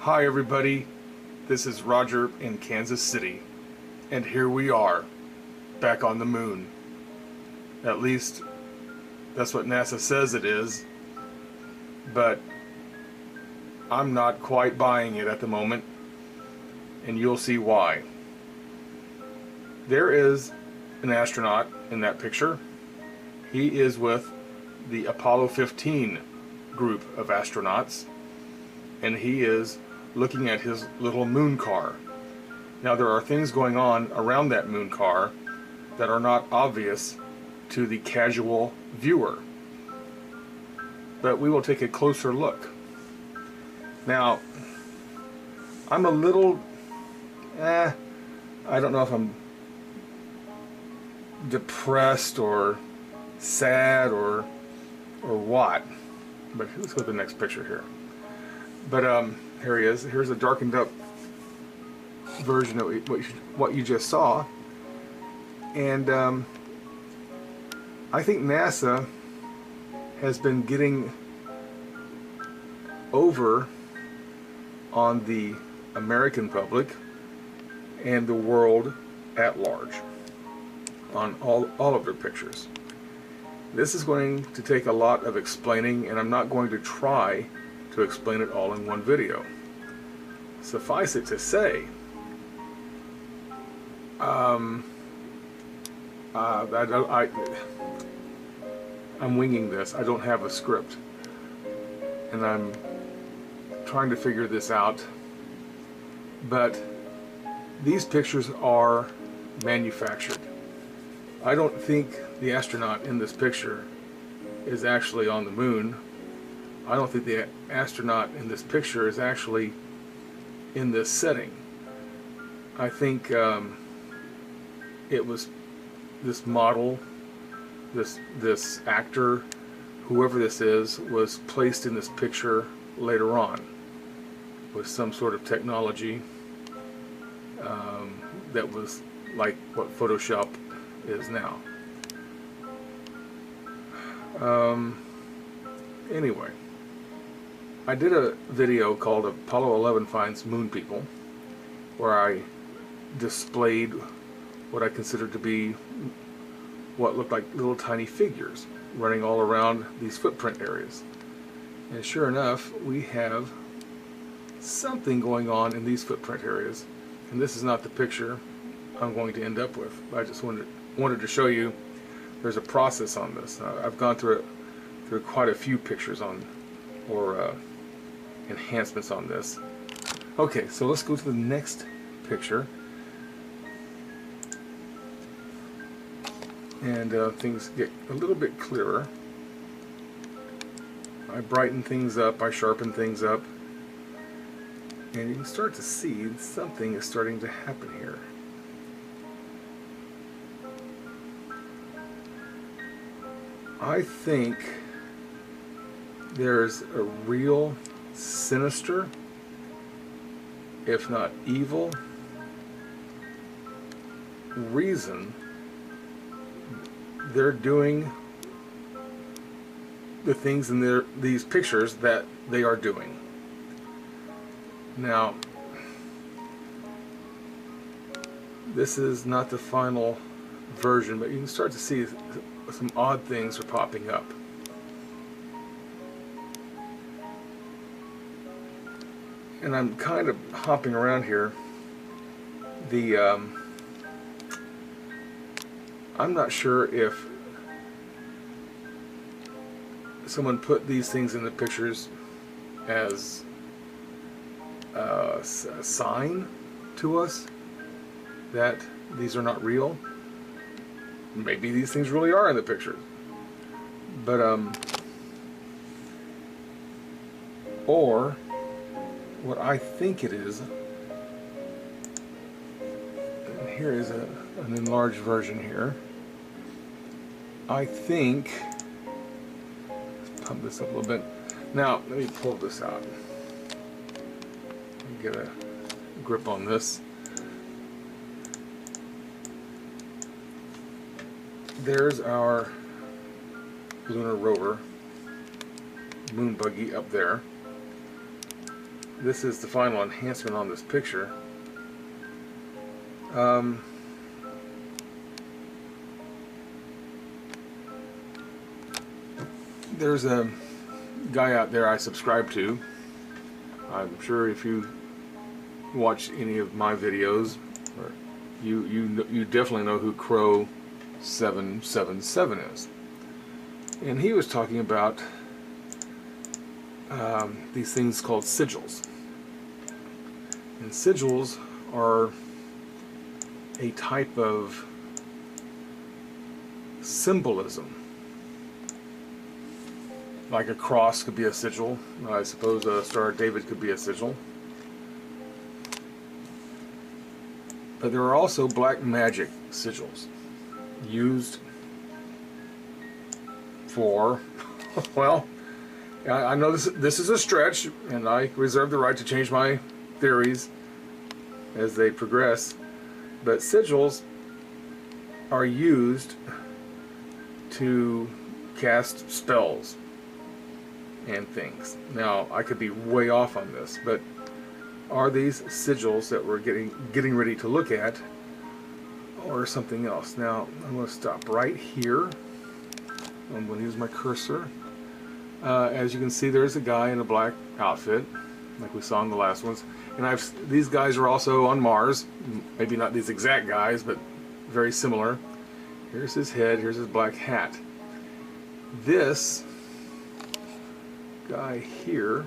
Hi everybody, this is Roger in Kansas City, and here we are, back on the moon. At least, that's what NASA says it is, but I'm not quite buying it at the moment, and you'll see why. There is an astronaut in that picture. He is with the Apollo 15 group of astronauts, and he is looking at his little moon car. Now there are things going on around that moon car that are not obvious to the casual viewer, but we will take a closer look. Now I'm a little I don't know if I'm depressed or sad or what, but let's go to the next picture here. But here he is. Here's a darkened up version of what you just saw, and I think NASA has been getting over on the American public and the world at large on all of their pictures. This is going to take a lot of explaining, and I'm not going to try to explain it all in one video. Suffice it to say, I'm winging this. I don't have a script, and I'm trying to figure this out, but these pictures are manufactured. I don't think the astronaut in this picture is actually on the moon. I don't think the astronaut in this picture is actually in this setting. I think it was this model, this actor, whoever this is, was placed in this picture later on with some sort of technology that was like what Photoshop is now. Anyway, I did a video called Apollo 11 Finds Moon People, where I displayed what I considered to be what looked like little tiny figures running all around these footprint areas. And sure enough, we have something going on in these footprint areas. And this is not the picture I'm going to end up with. I just wanted to show you there's a process on this. I've gone through quite a few pictures on, or enhancements on this. Okay, so let's go to the next picture. And things get a little bit clearer. I brighten things up, I sharpen things up, and you can start to see something is starting to happen here. I think there's a real sinister, if not evil, reason they're doing the things in these pictures that they are doing. Now, this is not the final version, but you can start to see some odd things are popping up. And I'm kind of hopping around here. I'm not sure if someone put these things in the pictures as a sign to us that these are not real. Maybe these things really are in the pictures, but or what I think it is, and here is an enlarged version here. I think, let's pump this up a little bit. Now let me pull this out and get a grip on this. There's our lunar rover, moon buggy up there. this is the final enhancement on this picture. There's a guy out there I subscribe to. I'm sure if you watch any of my videos, or you definitely know who Crow 777 is. And he was talking about these things called sigils. And sigils are a type of symbolism. Like a cross could be a sigil. I suppose a Star of David could be a sigil. But there are also black magic sigils used for, well, I know this is a stretch, and I reserve the right to change my theories as they progress, but sigils are used to cast spells and things. Now, I could be way off on this, but are these sigils that we're getting ready to look at, or something else? Now, I'm going to stop right here. I'm going to use my cursor. As you can see, there's a guy in a black outfit, like we saw in the last ones. And these guys are also on Mars. Maybe not these exact guys, but very similar. Here's his head, here's his black hat. This guy here,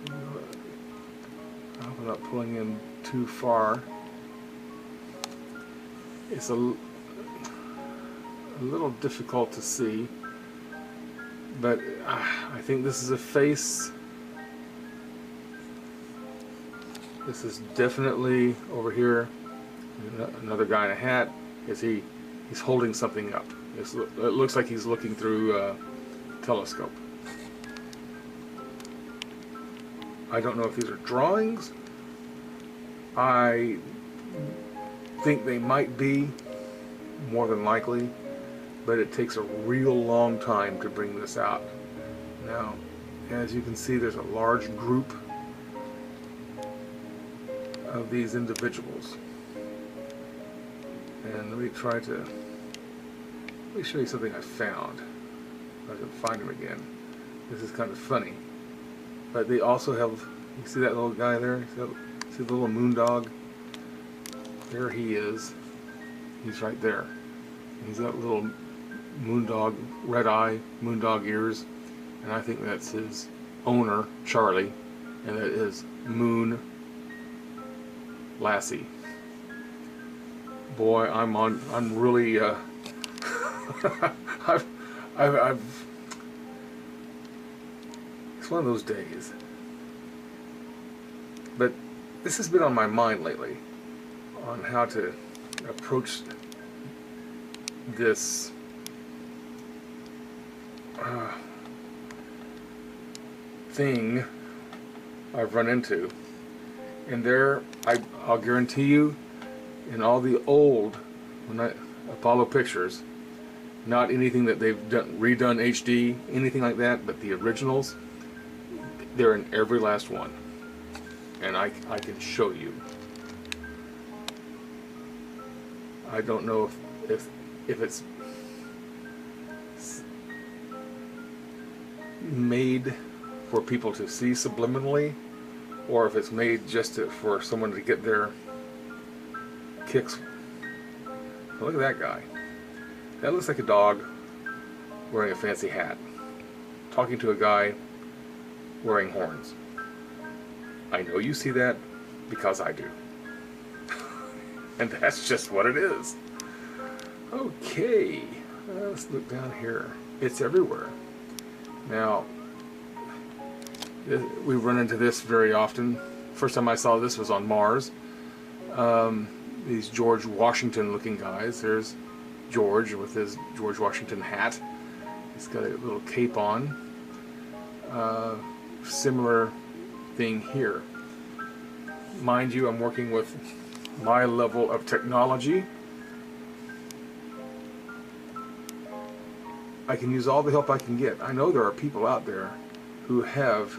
I hope I'm not pulling in too far. It's a little difficult to see, but I think this is a face. This is definitely over here. Another guy in a hat. He's holding something up. It looks like he's looking through a telescope. I don't know if these are drawings. I think they might be, more than likely, but it takes a real long time to bring this out. Now, as you can see, there's a large group of these individuals. And let me show you something I found. If I can find him again. This is kind of funny. But they also have, you see that little guy there? See the little moon dog? There he is. He's right there. He's got little moondog, red eye, moondog ears, and I think that's his owner, Charlie, and that is Moon Lassie. Boy, I'm really, it's one of those days. But this has been on my mind lately, on how to approach this thing I've run into. And there, I'll guarantee you, in all the old Apollo pictures, not anything that they've redone HD, anything like that, but the originals, they're in every last one. And I can show you. I don't know if it's made for people to see subliminally, or if it's made just for someone to get their kicks. Look at that guy. That looks like a dog wearing a fancy hat, talking to a guy wearing horns. I know you see that because I do. And that's just what it is. Okay, let's look down here. It's everywhere. Now, we run into this very often. First time I saw this was on Mars. These George Washington looking guys. There's George with his George Washington hat. He's got a little cape on. Similar thing here. Mind you, I'm working with my level of technology. I can use all the help I can get. I know there are people out there who have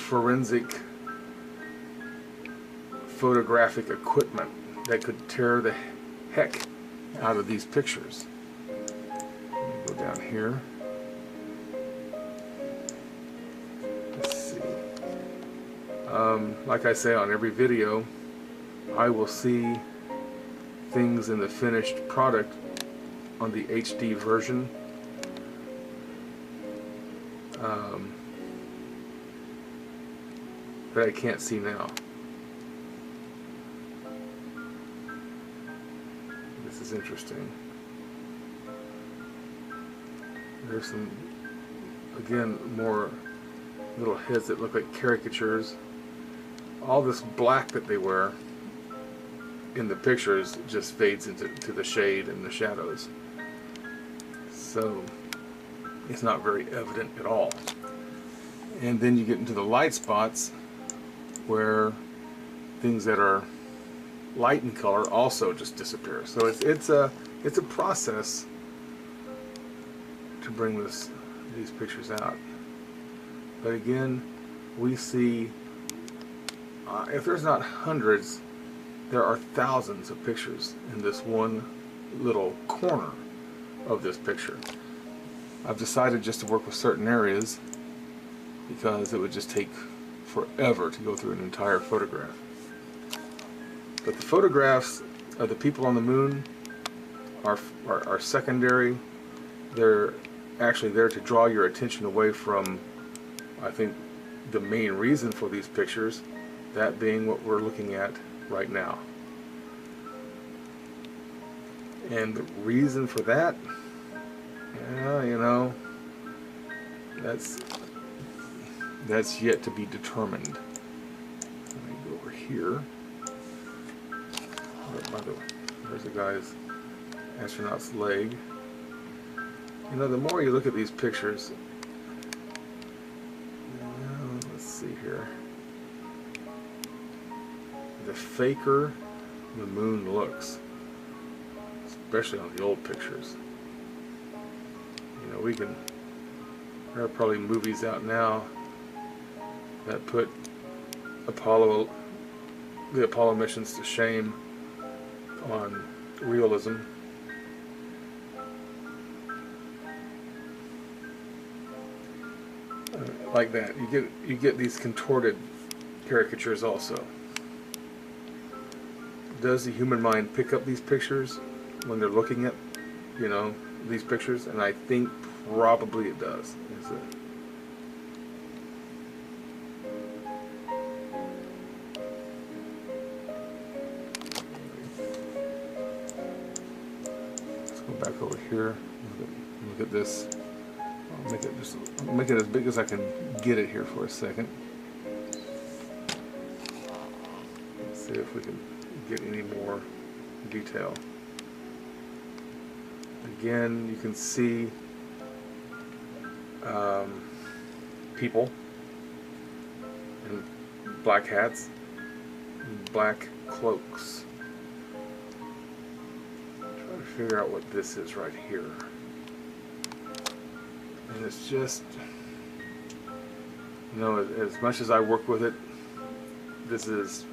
forensic photographic equipment that could tear the heck out of these pictures. Go down here. Let's see. Like I say on every video, I will see things in the finished product on the HD version. That I can't see now. This is interesting. There's some, again, more little heads that look like caricatures. All this black that they wear in the pictures just fades into the shade and the shadows. So it's not very evident at all. And then you get into the light spots where things that are light in color also just disappear. So it's a process to bring these pictures out. But again, we see if there's not hundreds, there are thousands of pictures in this one little corner of this picture. I've decided just to work with certain areas because it would just take forever to go through an entire photograph. But the photographs of the people on the moon are secondary. They're actually there to draw your attention away from, I think, the main reason for these pictures, that being what we're looking at right now. And the reason for that, you know, that's yet to be determined. Let me go over here. Oh, by the way, there's the guy's astronaut's leg. You know, the more you look at these pictures, let's see here, the faker the moon looks, especially on the old pictures. You know, there are probably movies out now that put the Apollo missions to shame on realism. Like that, you get these contorted caricatures also. Does the human mind pick up these pictures when they're looking at, you know, these pictures? And I think probably it does. Let's go back over here. Look at this. I'll make it as big as I can get it here for a second. Let's see if we can get any more detail. Again, you can see people in black hats, and black cloaks. Try to figure out what this is right here. And it's just, you know, as much as I work with it, this is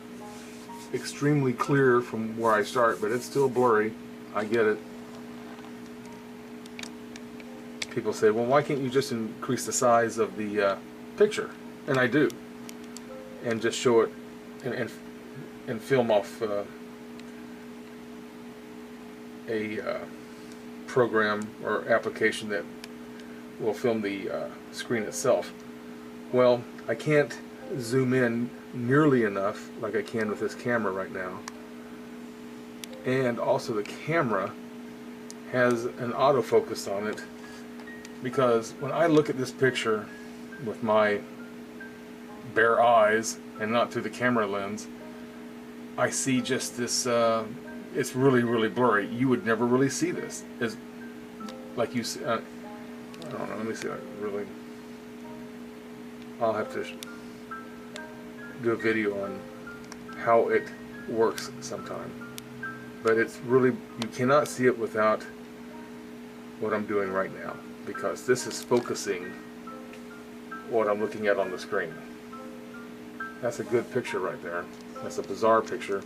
extremely clear from where I start, but it's still blurry. I get it. People say, well, why can't you just increase the size of the picture? And I do. And just show it and film off a program or application that will film the screen itself. Well, I can't zoom in nearly enough like I can with this camera right now. And also the camera has an autofocus on it, because when I look at this picture with my bare eyes and not through the camera lens, I see just this, it's really, really blurry. You would never really see this. It's like you see, I don't know, let me see, I'll have to do a video on how it works sometime. But it's really, you cannot see it without what I'm doing right now, because this is focusing what I'm looking at on the screen. That's a good picture right there. That's a bizarre picture,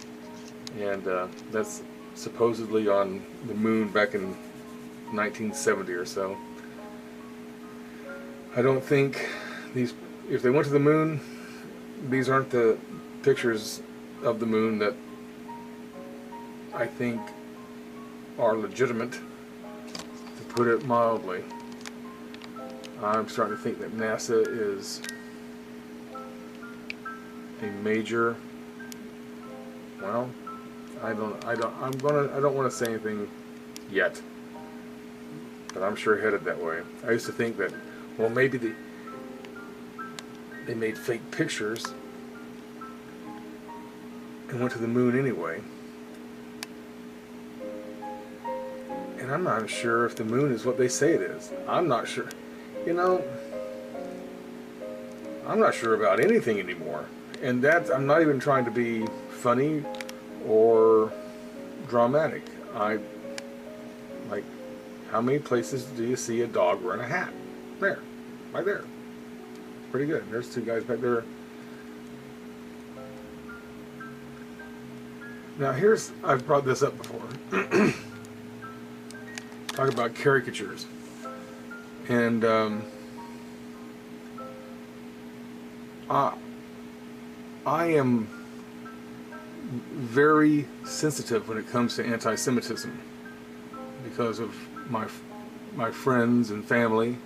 and that's supposedly on the moon back in 1970 or so. I don't think these, if they went to the moon, these aren't the pictures of the moon that I think are legitimate, to put it mildly. I'm starting to think that NASA is a major, well, I don't want to say anything yet, but I'm sure headed that way. I used to think that, well, maybe they made fake pictures and went to the moon anyway. And I'm not sure if the moon is what they say it is. I'm not sure. You know, I'm not sure about anything anymore. And I'm not even trying to be funny or dramatic. Like, how many places do you see a dog wearing a hat? There, right there. Pretty good. There's two guys back there. Now I've brought this up before. Talk about caricatures. And I am very sensitive when it comes to anti-Semitism because of my friends and family.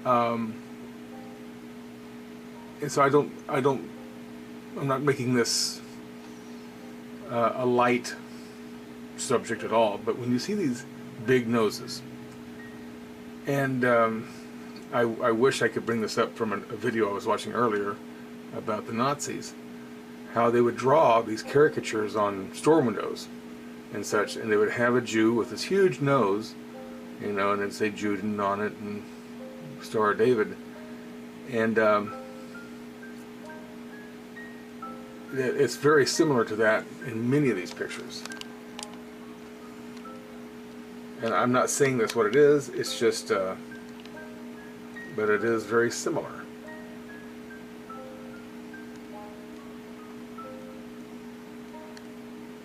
And so I'm not making this a light subject at all, but when you see these big noses, and I wish I could bring this up from a video I was watching earlier about the Nazis, how they would draw these caricatures on store windows and such, and they would have a Jew with this huge nose, you know, and it'd say Juden on it and Star of David, and it's very similar to that in many of these pictures. And I'm not saying that's what it is, it's just, but it is very similar.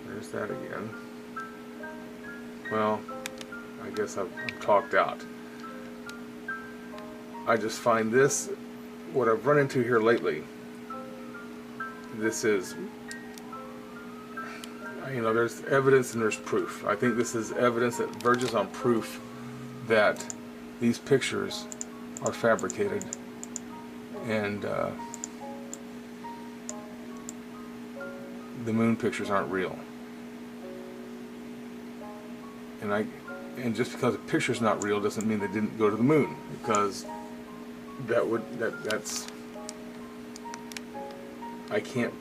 There's that again. Well, I guess I'm talked out. I just find this, what I've run into here lately, this is, you know, there's evidence and there's proof. I think this is evidence that verges on proof that these pictures are fabricated, and the moon pictures aren't real. And just because a picture's not real doesn't mean they didn't go to the moon, because that's I can't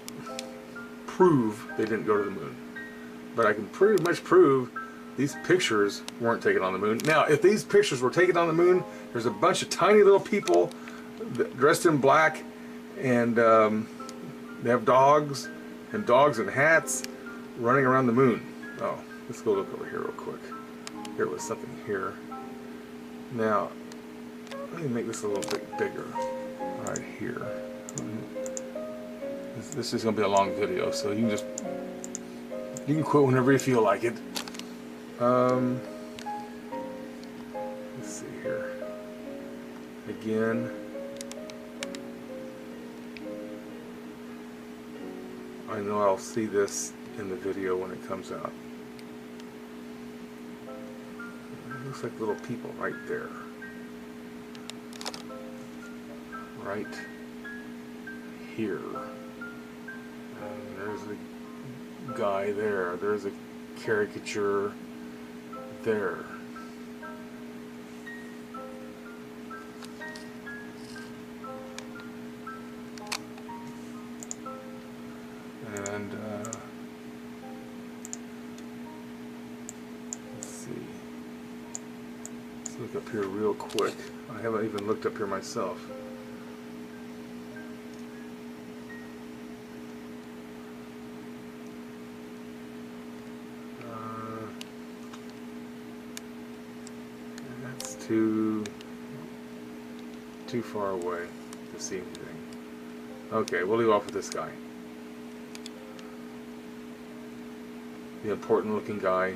prove they didn't go to the moon, but I can pretty much prove these pictures weren't taken on the moon. Now, if these pictures were taken on the moon, there's a bunch of tiny little people dressed in black, and they have dogs and hats running around the moon. Oh, let's go look over here real quick. There was something here. Now, let me make this a little bit bigger. Right here. This is going to be a long video, so you can quit whenever you feel like it. Let's see here. Again. I know I'll see this in the video when it comes out. It looks like little people right there. Right here. And there's a guy there. There's a caricature there. And let's see. Let's look up here real quick. I haven't even looked up here myself. That's too far away to see anything. Okay, we'll leave off with this guy. The important looking guy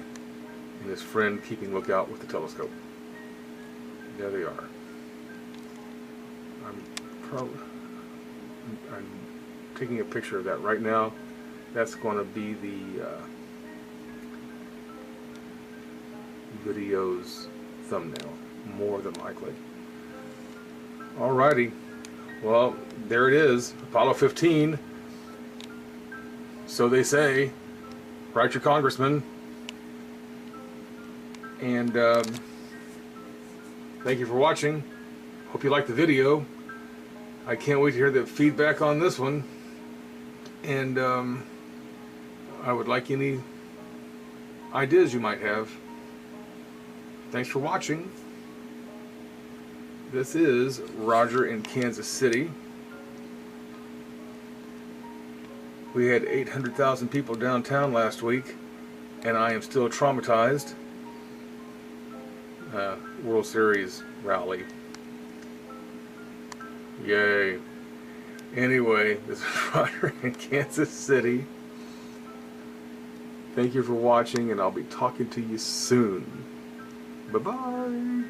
and his friend keeping lookout with the telescope. There they are. I'm taking a picture of that right now. That's going to be the video's thumbnail, more than likely. Alrighty, well, there it is, Apollo 15. So they say. Write your congressman. And thank you for watching. Hope you liked the video. I can't wait to hear the feedback on this one. And I would like any ideas you might have. Thanks for watching. This is Roger in Kansas City. We had 800,000 people downtown last week, and I am still traumatized. World Series rally. Yay. Anyway, this is Roger in Kansas City. Thank you for watching, and I'll be talking to you soon. Bye-bye.